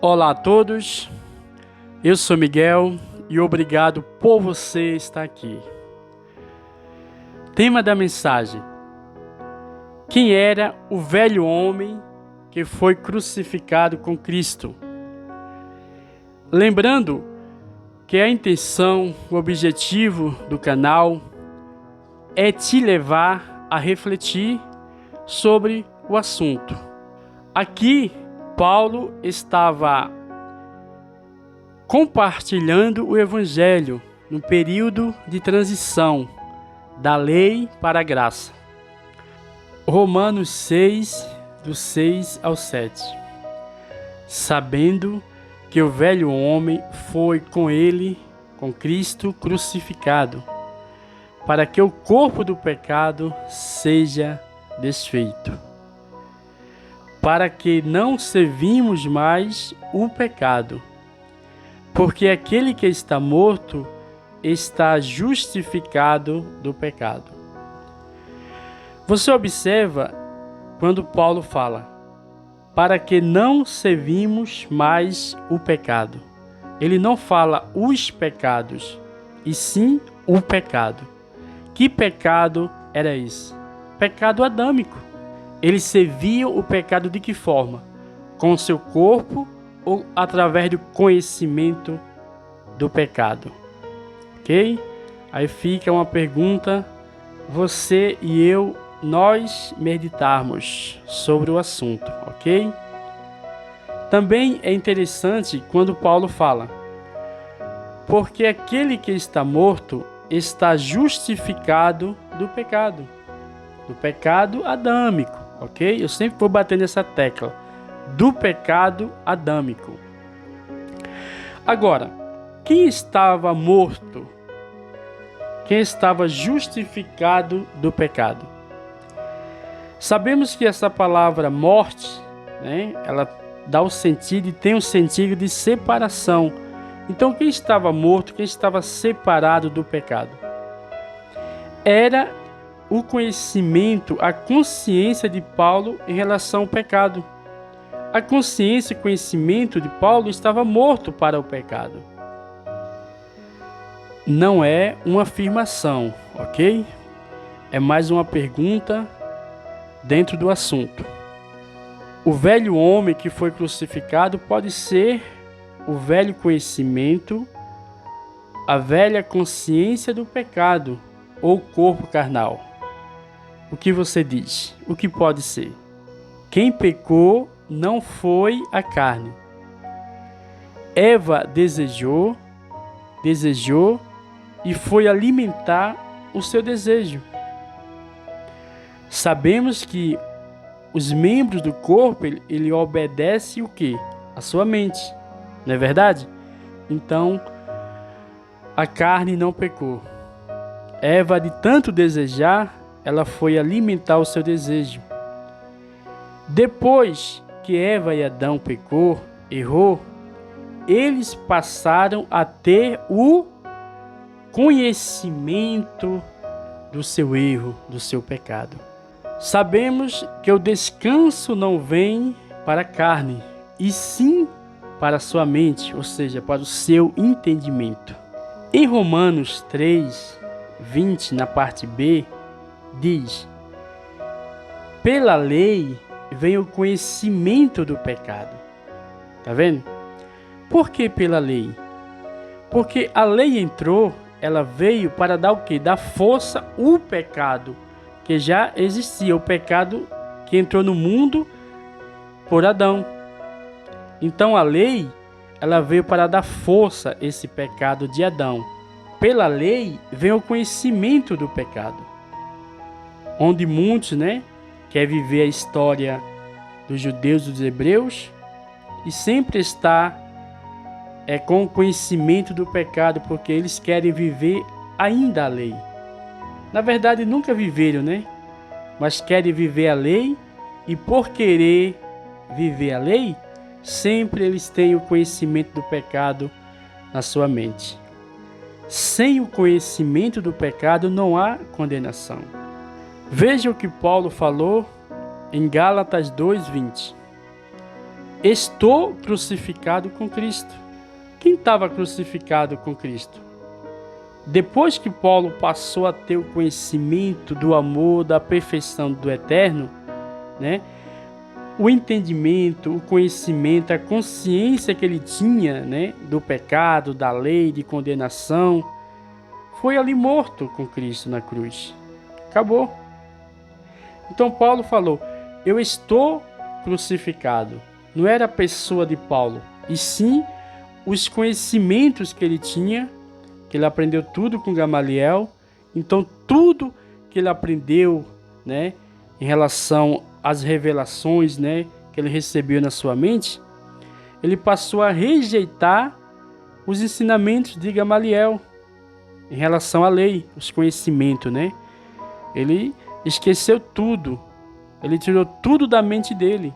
Olá a todos, eu sou Miguel e obrigado por você estar aqui. Tema da mensagem: quem era o velho homem que foi crucificado com Cristo? Lembrando que a intenção, o objetivo do canal é te levar a refletir sobre o assunto. Aqui, Paulo estava compartilhando o Evangelho no período de transição da lei para a graça. Romanos 6, do 6 ao 7. Sabendo que o velho homem foi com ele, com Cristo crucificado, para que o corpo do pecado seja desfeito, para que não servimos mais o pecado, porque aquele que está morto está justificado do pecado. Você observa quando Paulo fala, para que não servimos mais o pecado. Ele não fala os pecados, e sim o pecado. Que pecado era esse? Pecado adâmico. Eles serviam o pecado de que forma? Com o seu corpo ou através do conhecimento do pecado? Ok? Aí fica uma pergunta, você e eu, nós meditarmos sobre o assunto, ok? Também é interessante quando Paulo fala, porque aquele que está morto está justificado do pecado adâmico, ok? Eu sempre vou bater nessa tecla, do pecado adâmico. Agora, quem estava morto? Quem estava justificado do pecado? Sabemos que essa palavra morte, né, ela dá o sentido e tem o sentido de separação. Então, quem estava morto, quem estava separado do pecado? Era o conhecimento, a consciência de Paulo em relação ao pecado. A consciência e conhecimento de Paulo estava morto para o pecado. Não é uma afirmação, ok? É mais uma pergunta dentro do assunto. O velho homem que foi crucificado pode ser o velho conhecimento, a velha consciência do pecado ou corpo carnal. O que você diz? O que pode ser? Quem pecou não foi a carne. Eva desejou e foi alimentar o seu desejo. Sabemos que os membros do corpo, ele obedece o quê? A sua mente, não é verdade? Então, a carne não pecou. Eva, de tanto desejar, ela foi alimentar o seu desejo. Depois que Eva e Adão errou, eles passaram a ter o conhecimento do seu erro, do seu pecado. Sabemos que o descanso não vem para a carne, e sim para a sua mente, ou seja, para o seu entendimento. Em Romanos 3, 20, na parte B, diz: pela lei vem o conhecimento do pecado. Tá vendo? Por que pela lei? Porque a lei entrou, ela veio para dar o quê? Dar força ao pecado que já existia, o pecado que entrou no mundo por Adão. Então a lei, ela veio para dar força a esse pecado de Adão. Pela lei vem o conhecimento do pecado, onde muitos, quer viver a história dos judeus e dos hebreus e sempre está com o conhecimento do pecado, porque eles querem viver ainda a lei. Na verdade, nunca viveram, mas querem viver a lei, e por querer viver a lei, sempre eles têm o conhecimento do pecado na sua mente. Sem o conhecimento do pecado não há condenação. Veja o que Paulo falou em Gálatas 2:20. estou crucificado com Cristo. Quem estava crucificado com Cristo? Depois que Paulo passou a ter o conhecimento do amor, da perfeição do eterno, né? O entendimento, o conhecimento, a consciência que ele tinha, né, do pecado, da lei, de condenação, foi ali morto com Cristo na cruz. Acabou. Então Paulo falou, eu estou crucificado. Não era a pessoa de Paulo, e sim os conhecimentos que ele tinha, que ele aprendeu tudo com Gamaliel. Então tudo que ele aprendeu, né, em relação às revelações, né, que ele recebeu na sua mente, ele passou a rejeitar os ensinamentos de Gamaliel em relação à lei, os conhecimentos, né? Ele esqueceu tudo, ele tirou tudo da mente dele,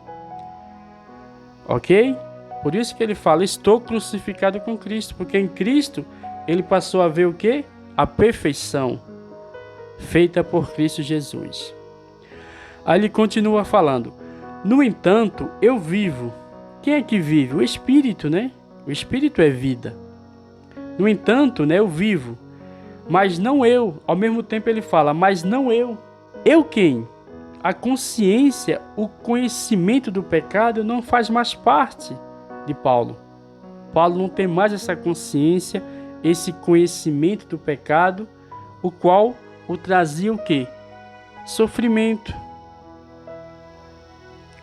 ok? Por isso que ele fala, estou crucificado com Cristo, porque em Cristo ele passou a ver o quê? A perfeição feita por Cristo Jesus. Aí ele continua falando, no entanto, eu vivo. Quem é que vive? O Espírito, né? O Espírito é vida. No entanto, né, eu vivo, mas não eu. Ao mesmo tempo ele fala, mas não eu. Eu quem? A consciência, o conhecimento do pecado não faz mais parte de Paulo. Paulo não tem mais essa consciência, esse conhecimento do pecado, o qual o trazia o quê? Sofrimento,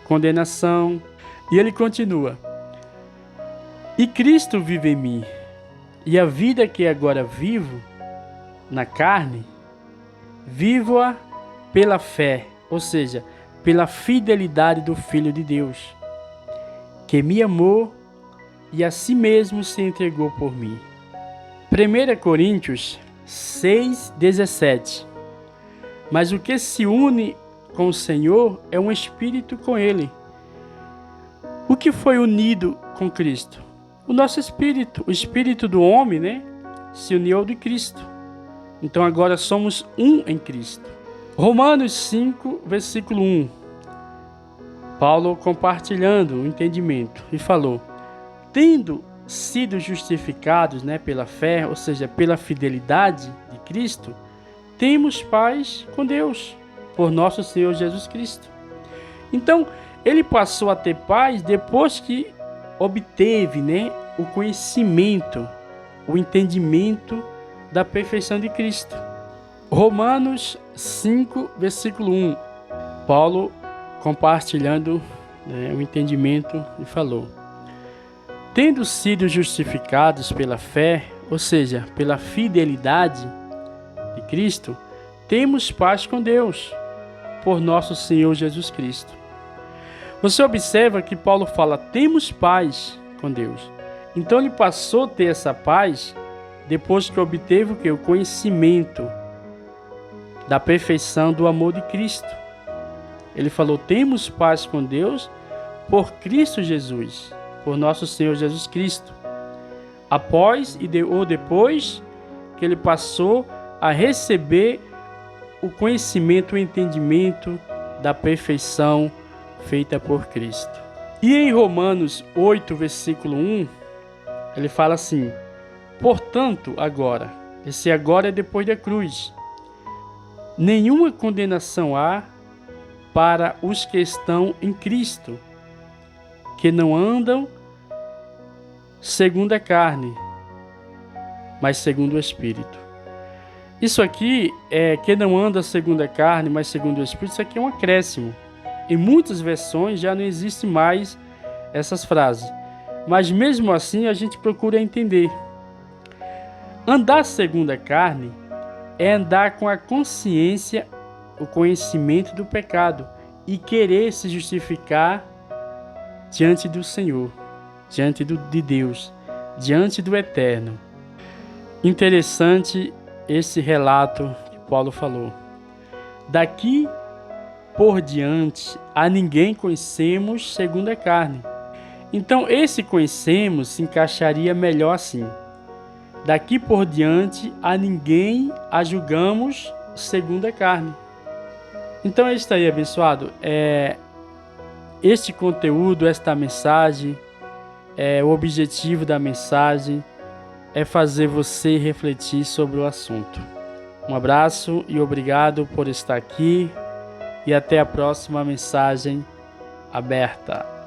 condenação. E ele continua, e Cristo vive em mim, e a vida que agora vivo na carne, vivo-a pela fé, ou seja, pela fidelidade do Filho de Deus, que me amou e a si mesmo se entregou por mim. 1 Coríntios 6:17. Mas o que se une com o Senhor é um espírito com Ele. O que foi unido com Cristo? O nosso espírito, o espírito do homem, né, se uniu ao de Cristo. Então agora somos um em Cristo. Romanos 5, versículo 1. Paulo compartilhando o entendimento e falou, tendo sido justificados, né, pela fé, ou seja, pela fidelidade de Cristo, temos paz com Deus, por nosso Senhor Jesus Cristo. Então, ele passou a ter paz depois que obteve, né, o conhecimento, o entendimento da perfeição de Cristo. Romanos 5, versículo 1. Paulo compartilhando, né, o entendimento e falou, tendo sido justificados pela fé, ou seja, pela fidelidade de Cristo, temos paz com Deus, por nosso Senhor Jesus Cristo. Você observa que Paulo fala, temos paz com Deus. Então ele passou a ter essa paz depois que obteve o quê? O conhecimento da perfeição do amor de Cristo. Ele falou, temos paz com Deus por Cristo Jesus, por nosso Senhor Jesus Cristo. Após ou depois que ele passou a receber o conhecimento, o entendimento da perfeição feita por Cristo. E em Romanos 8, versículo 1, ele fala assim, portanto, agora, esse agora é depois da cruz, nenhuma condenação há para os que estão em Cristo, que não andam segundo a carne, mas segundo o Espírito. Isso aqui é que não anda segundo a carne, mas segundo o Espírito, isso aqui é um acréscimo. Em muitas versões já não existe mais essas frases, mas mesmo assim a gente procura entender. Andar segundo a carne é andar com a consciência, o conhecimento do pecado e querer se justificar diante do Senhor, diante de Deus, diante do Eterno. Interessante esse relato que Paulo falou. Daqui por diante, a ninguém conhecemos segundo a carne. Então, esse conhecemos se encaixaria melhor assim. Daqui por diante, a ninguém a julgamos segundo a carne. Então, é isso aí, abençoado. este conteúdo, esta mensagem, o objetivo da mensagem é fazer você refletir sobre o assunto. Um abraço e obrigado por estar aqui e até a próxima mensagem aberta.